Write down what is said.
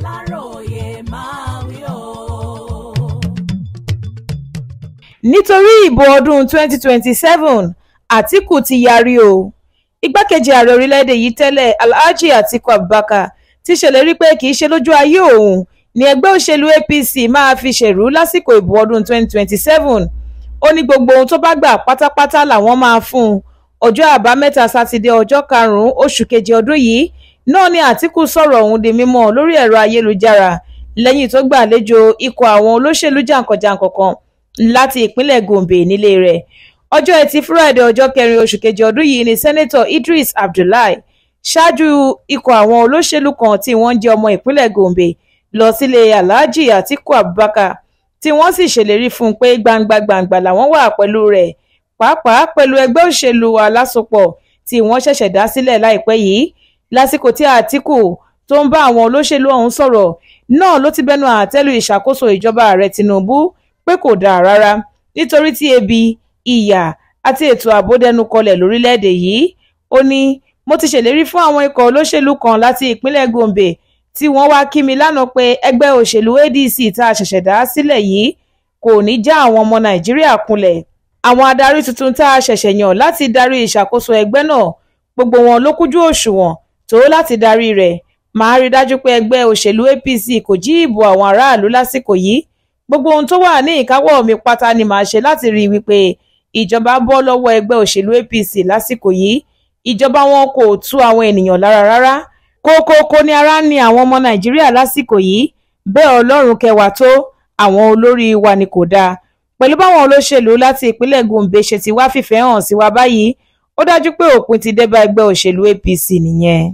Aláròyé máa wí o. Nítorí ìbò ọdún 2027, Àtíkù ti yarí o. Igbákejì ààrẹ orílẹ̀-èdè yìí tẹ́lẹ̀ Alhaji Atiku Abubakar ti ṣèlérí pé kì í ṣe lójú ayé òun ni ẹgbẹ́ òṣèlú APC máa fi ṣèrú lásìkò ìbò ọdún 2027. Ó ní gbogbo ohun tó bá gbà pátápátá làwọn máa fún un. Ọjọ́ àbámẹ́ta sátidé ọjọ́ 5 oṣù kejì ọdún yìí náà ni Àtíkù sọ̀rọ̀ ọ̀hún di mímọ̀ lórí ẹ̀rọ ayélujára lẹ́yìn tó gbàlejò ikọ̀ àwọn olóṣèlú jàǹkànjàǹkàn kan láti ìpínlẹ̀ Gombe nílé rẹ̀. Ọjọ́ Ẹtì Friday ọjọ́ 4 oṣù kejì ọdún yìí ni Sẹ́nẹ́tọ̀ Idris Abdullahi ṣáájú ikọ̀ àwọn olóṣèlú kan tí wọ́n jẹ́ ọmọ ìpínlẹ̀ Gombe lọ sílé Alhaji Atiku Abubakar tí wọ́n sì ṣèlérí fún un pé gbangba làwọn wà pẹ̀lú rẹ̀, pàápàá pẹ̀lú ẹgbẹ́ òṣèlú alásopọ̀ tí wọ́n ṣẹ̀ṣẹ̀ dá sílẹ̀ láìpẹ́ yìí. Lásìkò tí Àtíkù tó ń bá àwọn olóṣèlú ọ̀hún sọ̀rọ̀ náà ló ti bẹnu àtẹ́lù ìṣàkóso ìjọba ààrẹ Tinubu pé kò dáa rárá nítorí tí ebi, ìyà àti ètò ààbò dẹnu kọlẹ̀ lórílẹ̀‐èdè yìí. Ó ní, mo ti ṣèlérí fún àwọn ikọ̀ olóṣèlú kan láti ìpínlẹ̀ Gombe tí wọ́n wá kí mi lánàá pé ẹgbẹ́ òṣèlú ADC tá a ṣẹ̀ṣẹ̀ dá sílẹ̀ yìí kò ní já àwọn ọmọ Nàìjíríà kulẹ̀. Àwọn adarí tuntun tá a ṣẹ̀ṣẹ̀ yàn láti darí ìṣàkóso ẹgbẹ́ náà gbogbo wọn ló kújú òṣùwọ̀n tó láti darí rẹ̀. Màá rí dájú pé ẹgbẹ́ òṣèlú APC kò jí ìbò àwọn aráàlú lásìkò yìí. Gbogbo ohun tó wà ní ìkáwọ́ mi pátá ni màá ṣe láti rí wípé ìjọba bọ́ lọ́wọ́ ẹgbẹ́ òṣèlú APC lásìkò yìí. Ìjọba wọn kò tú àwọn ènìyàn lára rárá. Kókókó ní ara ní àwọn ọmọ Nàìjíríà lásìkò yìí. Bẹ́ẹ̀ Ọlọ́run kẹwàá tó àwọn olórí wa ni kò dáa. Pẹ̀lú báwọn olóṣèlú láti ìpínlẹ̀ Gombe ṣe ti wá fìfẹ́ hàn sí wa báyìí, ó dájú pé òpin ti dé bá ẹgbẹ́ òṣèlú APC nìyẹn.